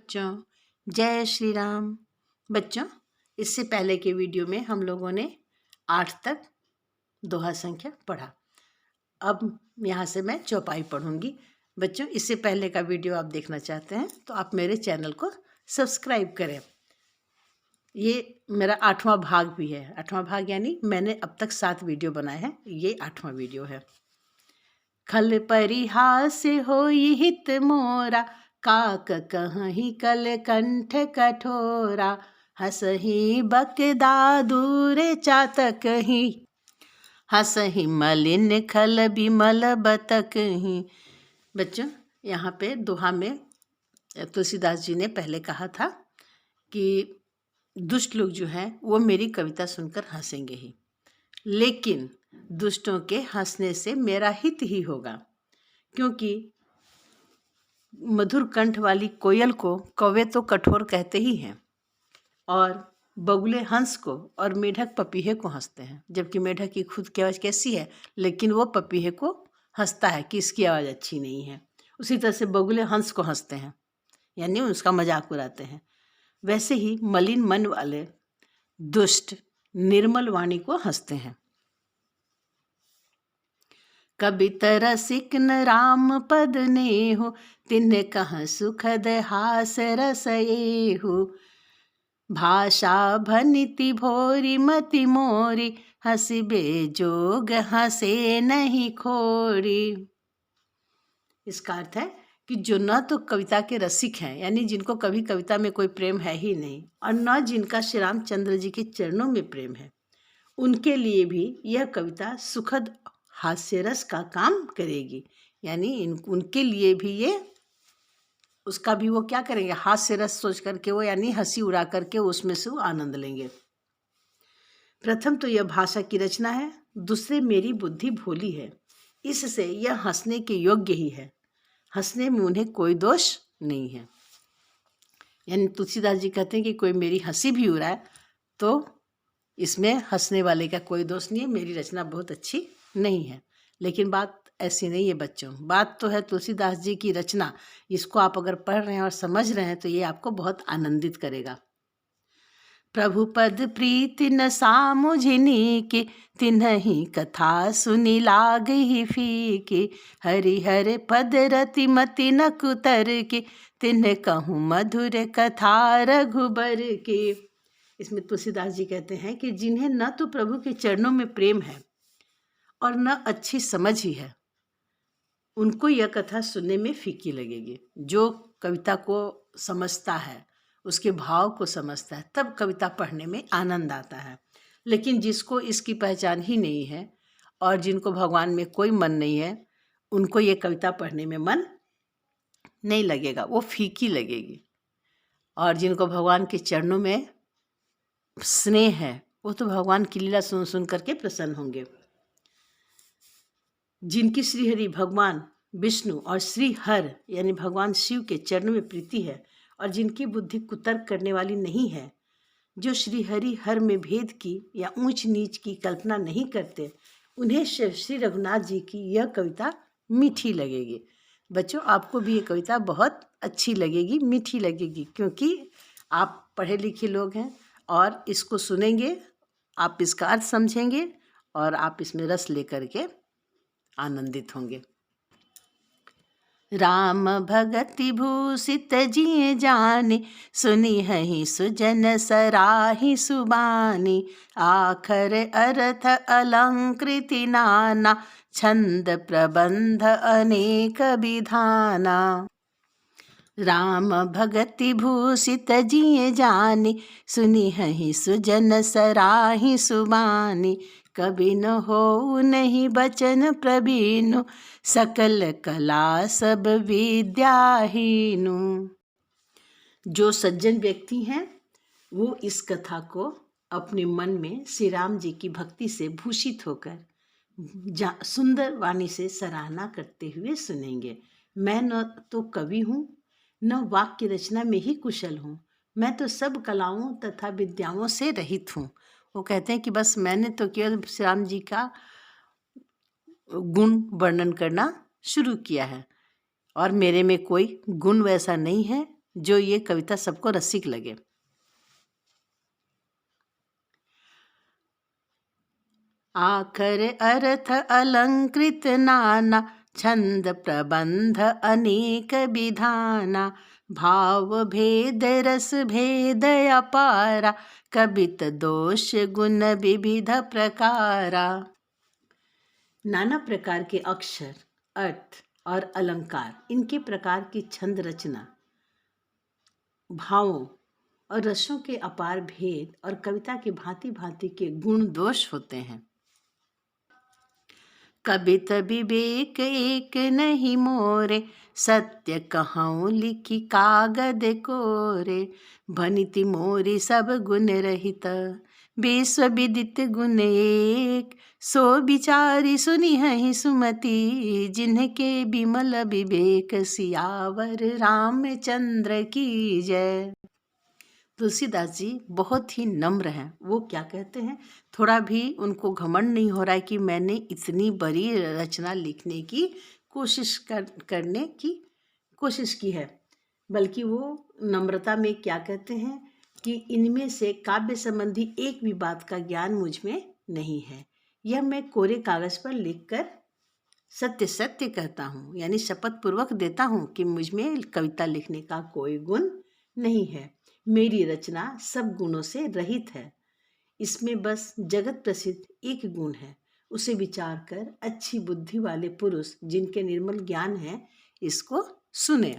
बच्चों, जय श्री राम। बच्चों, इससे पहले के वीडियो में हम लोगों ने 8 तक दोहा संख्या पढ़ा। अब यहाँ से मैं चौपाई पढ़ूंगी। बच्चों, इससे पहले का वीडियो आप देखना चाहते हैं तो आप मेरे चैनल को सब्सक्राइब करें। ये मेरा 8वां भाग भी है। 8वां भाग यानी मैंने अब तक 7 वीडियो बनाए हैं, ये 8वां वीडियो है। खल परिहास होई हित मोरा, काक कहीं कल कंठ कठोरा। हसही बकदा दूर चातक ही, हसही मलिन खल बिमल बतक ही। बच्चों, यहाँ पे दोहा में तुलसीदास जी ने पहले कहा था कि दुष्ट लोग जो हैं वो मेरी कविता सुनकर हंसेंगे ही, लेकिन दुष्टों के हंसने से मेरा हित ही होगा, क्योंकि मधुर कंठ वाली कोयल को कौवे तो कठोर कहते ही हैं, और बगुले हंस को और मेढक पपीहे को हंसते हैं। जबकि मेढक की खुद की आवाज़ कैसी है, लेकिन वो पपीहे को हंसता है कि इसकी आवाज़ अच्छी नहीं है। उसी तरह से बगुले हंस को हंसते हैं, यानी उसका मजाक उड़ाते हैं। वैसे ही मलिन मन वाले दुष्ट निर्मल वाणी को हंसते हैं। कबित रसिक न राम पद नेहु, तिन्ह कह सुखद हास रस एहु। भाषा भनिति भोरी मति मोरी, हंसिबे जोग हंसे नहीं खोरी। इसका अर्थ है कि जो न तो कविता के रसिक हैं, यानी जिनको कभी कविता में कोई प्रेम है ही नहीं, और न जिनका श्री रामचंद्र जी के चरणों में प्रेम है, उनके लिए भी यह कविता सुखद हास्य रस का काम करेगी। यानी उनके लिए भी ये उसका भी वो क्या करेंगे, हास्य रस सोच करके वो, यानी हंसी उड़ा करके उसमें से वो आनंद लेंगे। प्रथम तो यह भाषा की रचना है, दूसरे मेरी बुद्धि भोली है, इससे यह हंसने के योग्य ही है। हंसने में उन्हें कोई दोष नहीं है। यानी तुलसीदास जी कहते हैं कि कोई मेरी हंसी भी उड़ाए तो इसमें हंसने वाले का कोई दोष नहीं है, मेरी रचना बहुत अच्छी नहीं है। लेकिन बात ऐसी नहीं है बच्चों, बात तो है तुलसीदास जी की रचना। इसको आप अगर पढ़ रहे हैं और समझ रहे हैं तो ये आपको बहुत आनंदित करेगा। प्रभु पद प्रीति न सामुझिनी की, तिन्हि कथा सुनी लाग ही फीकी। हरि हर पद रति मति न कुतर की, तिन्ह कहूँ मधुर कथा रघुबर की। इसमें तुलसीदास जी कहते हैं कि जिन्हें न तो प्रभु के चरणों में प्रेम है और न अच्छी समझ ही है, उनको यह कथा सुनने में फीकी लगेगी। जो कविता को समझता है, उसके भाव को समझता है, तब कविता पढ़ने में आनंद आता है। लेकिन जिसको इसकी पहचान ही नहीं है और जिनको भगवान में कोई मन नहीं है, उनको ये कविता पढ़ने में मन नहीं लगेगा, वो फीकी लगेगी। और जिनको भगवान के चरणों में स्नेह है, वो तो भगवान की लीला सुन सुन करके प्रसन्न होंगे। जिनकी श्रीहरि भगवान विष्णु और श्री हर यानी भगवान शिव के चरण में प्रीति है, और जिनकी बुद्धि कुतर्क करने वाली नहीं है, जो श्री हरि हर में भेद की या ऊंच नीच की कल्पना नहीं करते, उन्हें श्री रघुनाथ जी की यह कविता मीठी लगेगी। बच्चों, आपको भी ये कविता बहुत अच्छी लगेगी, मीठी लगेगी, क्योंकि आप पढ़े लिखे लोग हैं और इसको सुनेंगे, आप इसका अर्थ समझेंगे और आप इसमें रस लेकर के आनंदित होंगे। राम भगति भूषित जिए जाने, सुनी हहि सुजन सराहि सुबानी। आखर अर्थ अलंकृति नाना, छंद प्रबंध अनेक विधाना। राम भगति भूषित जिए जाने, सुनी हहि सुजन सराहि सुबानी। कभी न हो नहीं बचन प्रवीणु, सकल कला सब विद्याहीनु। जो सज्जन व्यक्ति हैं वो इस कथा को अपने मन में श्री राम जी की भक्ति से भूषित होकर सुंदर वाणी से सराहना करते हुए सुनेंगे। मैं न तो कवि हूँ, न वाक्य रचना में ही कुशल हूँ, मैं तो सब कलाओं तथा विद्याओं से रहित हूँ। वो कहते हैं कि बस मैंने तो केवल श्री राम जी का गुण वर्णन करना शुरू किया है, और मेरे में कोई गुण वैसा नहीं है जो ये कविता सबको रसिक लगे। आखर अर्थ अलंकृत नाना, छंद प्रबंध अनेक विधाना, भाव भेद रस भेद अपारा, कबित दोष गुण विविध प्रकारा। नाना प्रकार के अक्षर, अर्थ और अलंकार, इनके प्रकार की छंद रचना, भावों और रसों के अपार भेद और कविता के भांति भांति के गुण दोष होते हैं। कबित विवेक एक नहीं मोरे, सत्य कहूँ लिखी कागद कोरे, भनिति मोरी सब गुण रहित, विश्व विदित गुण एक, सो विचारी सुनी है सुमति, जिनके विमल विवेक, सियावर रामचंद्र की जय। तुलसीदास जी बहुत ही नम्र हैं। वो क्या कहते हैं, थोड़ा भी उनको घमंड नहीं हो रहा है कि मैंने इतनी बड़ी रचना लिखने की करने की कोशिश की है, बल्कि वो नम्रता में क्या कहते हैं कि इनमें से काव्य संबंधी एक भी बात का ज्ञान मुझ में नहीं है। यह मैं कोरे कागज पर लिखकर सत्य सत्य कहता हूँ, यानी शपथ पूर्वक देता हूँ कि मुझ में कविता लिखने का कोई गुण नहीं है। मेरी रचना सब गुणों से रहित है। इसमें बस जगत प्रसिद्ध एक गुण है, उसे विचार कर अच्छी बुद्धि वाले पुरुष जिनके निर्मल ज्ञान है इसको सुने।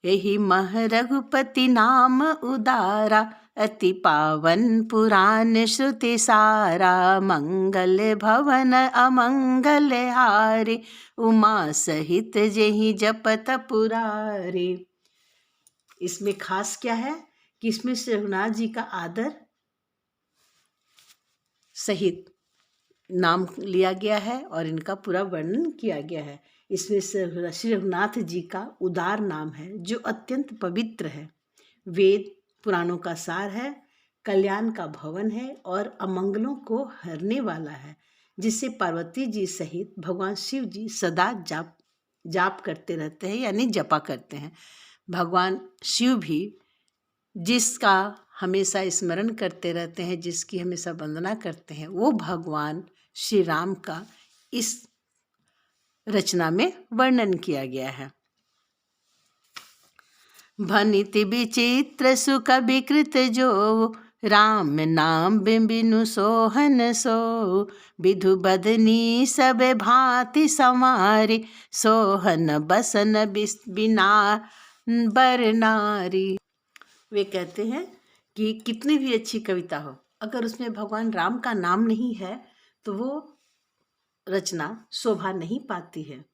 यही मह रघुपति नाम उदारा, अति पावन पुराण श्रुति सारा, मंगल भवन अमंगल हारे, उमा सहित जेहि जपत पुरारे। इसमें खास क्या है कि इसमें श्री रघुनाथ जी का आदर सहित नाम लिया गया है और इनका पूरा वर्णन किया गया है। इसमें श्री रघुनाथ जी का उदार नाम है जो अत्यंत पवित्र है, वेद पुराणों का सार है, कल्याण का भवन है और अमंगलों को हरने वाला है, जिसे पार्वती जी सहित भगवान शिव जी सदा जाप करते रहते हैं, यानी जपा करते हैं। भगवान शिव भी जिसका हमेशा स्मरण करते रहते हैं, जिसकी हमेशा वंदना करते हैं, वो भगवान श्री राम का इस रचना में वर्णन किया गया है। भनिति विचित्र सुख विकृत जो, राम नाम बिनु सोहन सो, विधु बदनी सब भांति संवारी, सोहन बसन बिना बर नारी। वे कहते हैं कि कितनी भी अच्छी कविता हो, अगर उसमें भगवान राम का नाम नहीं है तो वो रचना शोभा नहीं पाती है।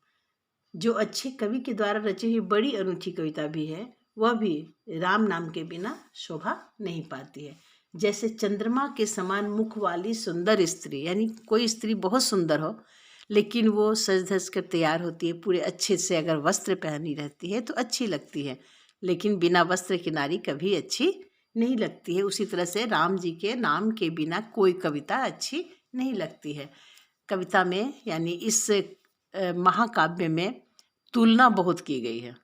जो अच्छे कवि के द्वारा रची हुई बड़ी अनूठी कविता भी है, वह भी राम नाम के बिना शोभा नहीं पाती है। जैसे चंद्रमा के समान मुख वाली सुंदर स्त्री, यानी कोई स्त्री बहुत सुंदर हो लेकिन वो सज धज कर तैयार होती है, पूरे अच्छे से अगर वस्त्र पहनी रहती है तो अच्छी लगती है, लेकिन बिना वस्त्र की नारी कभी अच्छी नहीं लगती है। उसी तरह से राम जी के नाम के बिना कोई कविता अच्छी नहीं लगती है। कविता में यानी इस महाकाव्य में तुलना बहुत की गई है।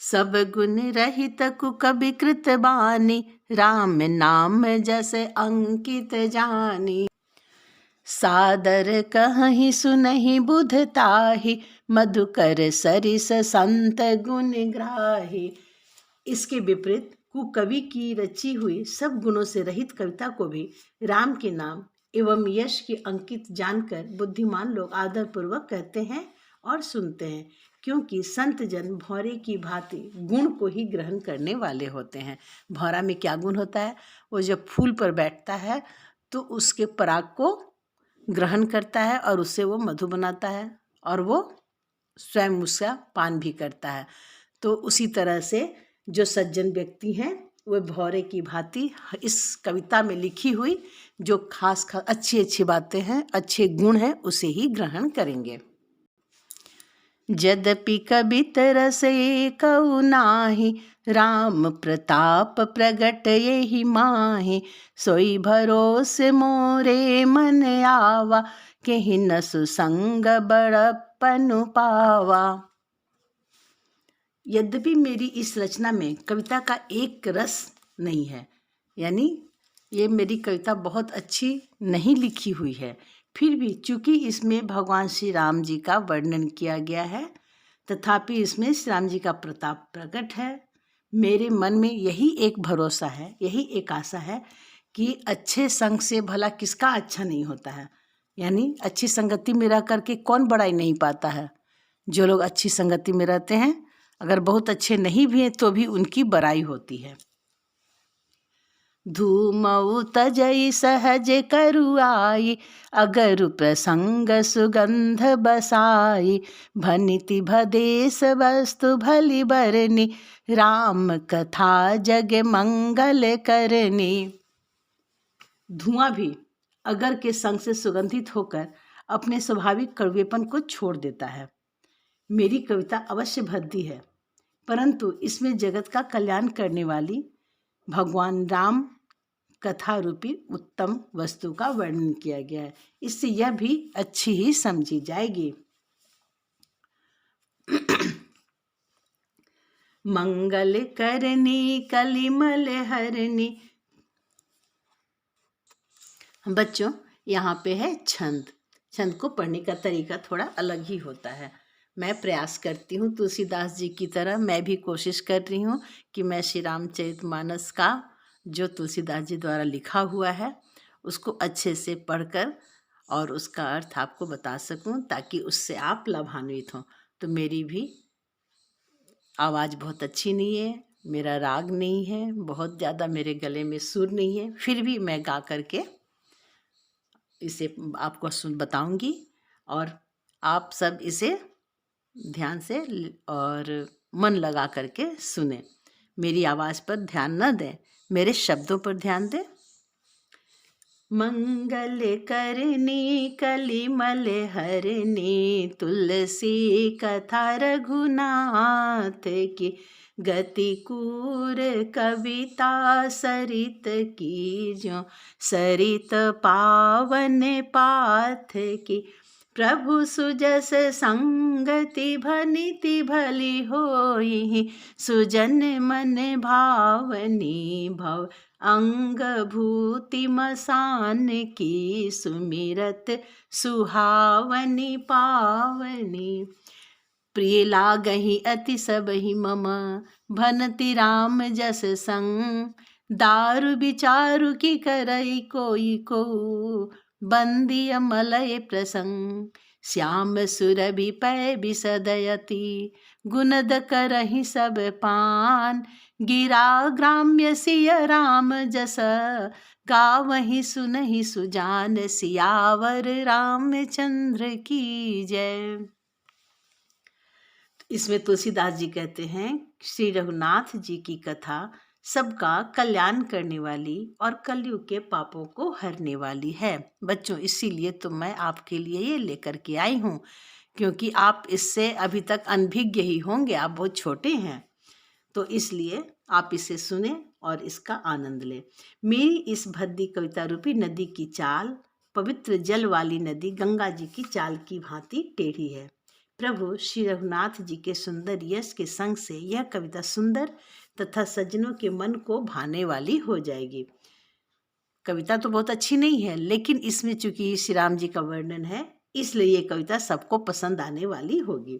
सब गुण रहित कुकवि कृत बानी, राम नाम जैसे अंकित जानी, सादर कहीं सुनहि बुध ताहि, मधुकर सरिस संत गुण ग्राही। इसके विपरीत कुकवि की रची हुई सब गुणों से रहित कविता को भी राम के नाम एवं यश की अंकित जानकर बुद्धिमान लोग आदर पूर्वक कहते हैं और सुनते हैं, क्योंकि संत जन भौरे की भांति गुण को ही ग्रहण करने वाले होते हैं। भौरा में क्या गुण होता है, वो जब फूल पर बैठता है तो उसके पराग को ग्रहण करता है और उससे वो मधु बनाता है और वो स्वयं उसका पान भी करता है। तो उसी तरह से जो सज्जन व्यक्ति हैं वे भौरे की भांति इस कविता में लिखी हुई जो खास अच्छी अच्छी बातें हैं, अच्छे गुण हैं, उसे ही ग्रहण करेंगे। यद्यपि कबित रस एकउ नाही, राम प्रताप प्रगट यहि माहि। सोई भरोस मोरे मन आवा, केहि न सुसंग बड़प्पनु पावा। यद्यपि मेरी इस रचना में कविता का एक रस नहीं है, यानी ये मेरी कविता बहुत अच्छी नहीं लिखी हुई है, फिर भी चूंकि इसमें भगवान श्री राम जी का वर्णन किया गया है, तथापि इसमें श्री राम जी का प्रताप प्रकट है। मेरे मन में यही एक भरोसा है, यही एक आशा है कि अच्छे संग से भला किसका अच्छा नहीं होता है, यानी अच्छी संगति में रह करके कौन बड़ाई नहीं पाता है। जो लोग अच्छी संगति में रहते हैं, अगर बहुत अच्छे नहीं भी हैं तो भी उनकी बड़ाई होती है। धूमऊ तजई सहज करुआई, अगर प्रसंग सुगंध बसाई। भनिति भदेश वस्तु भली बरनी, राम कथा जग मंगल करनी। धुआं भी अगर के संग से सुगंधित होकर अपने स्वाभाविक कड़वेपन को छोड़ देता है। मेरी कविता अवश्य भद्दी है, परंतु इसमें जगत का कल्याण करने वाली भगवान राम कथा रूपी उत्तम वस्तु का वर्णन किया गया है, इससे यह भी अच्छी ही समझी जाएगी। मंगल करनी कलिमल हरनी। बच्चों, यहाँ पे है छंद। छंद को पढ़ने का तरीका थोड़ा अलग ही होता है। मैं प्रयास करती हूँ तुलसीदास जी की तरह, मैं भी कोशिश कर रही हूँ कि मैं श्री रामचरितमानस का जो तुलसीदास जी द्वारा लिखा हुआ है उसको अच्छे से पढ़कर और उसका अर्थ आपको बता सकूं, ताकि उससे आप लाभान्वित हों। तो मेरी भी आवाज़ बहुत अच्छी नहीं है, मेरा राग नहीं है, बहुत ज़्यादा मेरे गले में सुर नहीं है, फिर भी मैं गा करके इसे आपको बताऊंगी और आप सब इसे ध्यान से और मन लगा करके सुने। मेरी आवाज़ पर ध्यान न दें, मेरे शब्दों पर ध्यान दें। मंगल करनी कलिमल हरनी, तुलसी कथा रघुनाथ की। गति कूर कविता सरित की, जो सरित पावन पाथ की। प्रभु सुजस संगति भनिति भली होई, सुजन मन भावनी भव अंग भूति मसान की। सुमिरत सुहावनी पावनी, प्रिय लागहि अति सबहि मम, भनति राम जस संग। दारु विचारु की करई कोई को, बंदिय मलय प्रसंग। श्याम सुरभि पै बिसदयति, गुणद करहि सब पान। गिरा ग्राम्य सिय राम जस, गावहि सुनहि सुजान। सियावर रामचंद्र की जय। इसमें तुलसीदास जी कहते हैं, श्री रघुनाथ जी की कथा सबका कल्याण करने वाली और कलयुग के पापों को हरने वाली है। बच्चों, इसीलिए तो मैं आपके लिए ये लेकर के आई हूँ, क्योंकि आप इससे अभी तक अनभिज्ञ ही होंगे, आप बहुत छोटे हैं, तो इसलिए आप इसे सुने और इसका आनंद लें। मेरी इस भद्दी कविता रूपी नदी की चाल, पवित्र जल वाली नदी गंगा जी की चाल की भांति टेढ़ी है। प्रभु श्री रघुनाथ जी के सुंदर यश के संग से यह कविता सुंदर तथा सज्जनों के मन को भाने वाली हो जाएगी। कविता तो बहुत अच्छी नहीं है, लेकिन इसमें चूंकि श्री राम जी का वर्णन है, इसलिए ये कविता सबको पसंद आने वाली होगी।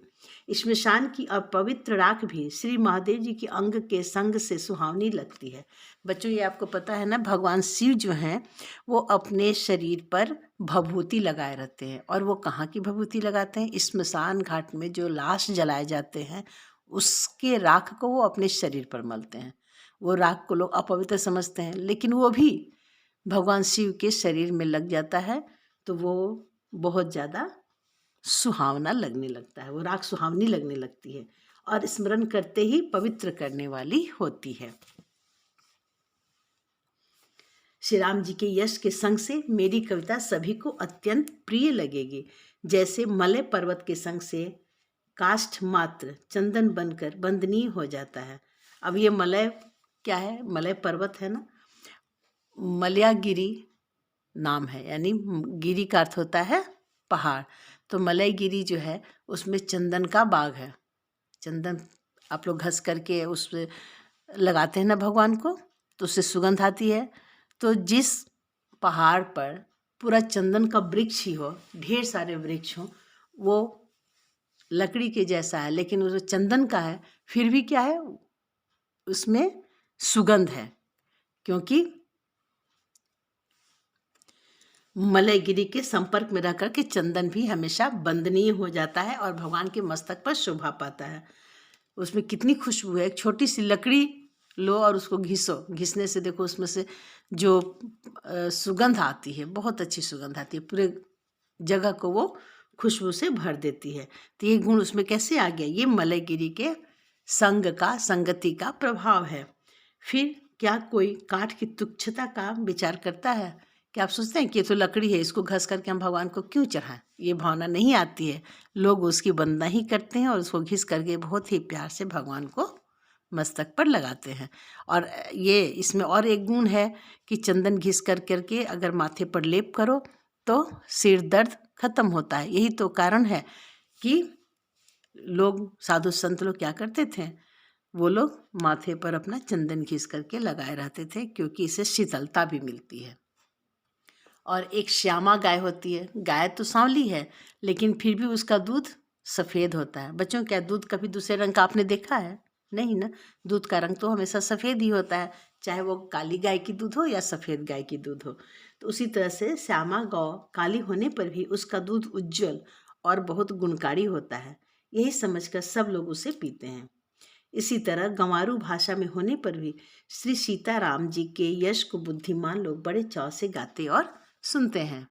इसमें शान की अपवित्र राख भी श्री महादेव जी के अंग के संग से सुहावनी लगती है। बच्चों, ये आपको पता है ना, भगवान शिव जो हैं वो अपने शरीर पर भभूति लगाए रहते हैं। और वो कहाँ की भभूति लगाते हैं? स्मशान घाट में जो लाश जलाए जाते हैं उसके राख को वो अपने शरीर पर मलते हैं। वो राख को लोग अपवित्र समझते हैं, लेकिन वो भी भगवान शिव के शरीर में लग जाता है तो वो बहुत ज़्यादा सुहावना लगने लगता है, वो राख सुहावनी लगने लगती है और स्मरण करते ही पवित्र करने वाली होती है। श्री राम जी के यश के संग से मेरी कविता सभी को अत्यंत प्रिय लगेगी। जैसे मलय पर्वत के संग से काष्ठ मात्र चंदन बनकर बंदनीय हो जाता है। अब ये मलय क्या है? मलय पर्वत है ना, मलयागिरी नाम है, यानी गिरी का अर्थ होता है पहाड़। तो मलयगिरी जो है उसमें चंदन का बाग है। चंदन आप लोग घस करके उस पे लगाते हैं ना भगवान को, तो उससे सुगंध आती है। तो जिस पहाड़ पर पूरा चंदन का वृक्ष ही हो, ढेर सारे वृक्ष हों, वो लकड़ी के जैसा है लेकिन वो जो चंदन का है फिर भी क्या है, उसमें सुगंध है, क्योंकि मलयगिरी के संपर्क में रह करके चंदन भी हमेशा वंदनीय हो जाता है और भगवान के मस्तक पर शोभा पाता है। उसमें कितनी खुशबू है। एक छोटी सी लकड़ी लो और उसको घिसो, घिसने से देखो उसमें से जो सुगंध आती है, बहुत अच्छी सुगंध आती है, पूरे जगह को वो खुशबू से भर देती है। तो ये गुण उसमें कैसे आ गया? ये मलयगिरी के संग का, संगति का प्रभाव है। फिर क्या कोई काठ की तुच्छता का विचार करता है? क्या आप सोचते हैं कि ये तो लकड़ी है, इसको घस करके हम भगवान को क्यों चढ़ाएं? ये भावना नहीं आती है। लोग उसकी वंदना ही करते हैं और उसको घिस करके बहुत ही प्यार से भगवान को मस्तक पर लगाते हैं। और ये इसमें और एक गुण है कि चंदन घिस कर करके अगर माथे पर लेप करो तो सिर दर्द खत्म होता है। यही तो कारण है कि लोग, साधु संत लोग क्या करते थे, वो लोग माथे पर अपना चंदन घिस करके लगाए रहते थे, क्योंकि इससे शीतलता भी मिलती है। और एक श्यामा गाय होती है। गाय तो सांवली है लेकिन फिर भी उसका दूध सफ़ेद होता है। बच्चों, क्या दूध कभी दूसरे रंग का आपने देखा है? नहीं ना। दूध का रंग तो हमेशा सफ़ेद ही होता है, चाहे वो काली गाय की दूध हो या सफ़ेद गाय की दूध हो। तो उसी तरह से श्यामा गौ काली होने पर भी उसका दूध उज्जवल और बहुत गुणकारी होता है। यही समझकर सब लोग उसे पीते हैं। इसी तरह गंवारू भाषा में होने पर भी श्री सीताराम जी के यश को बुद्धिमान लोग बड़े चाव से गाते और सुनते हैं।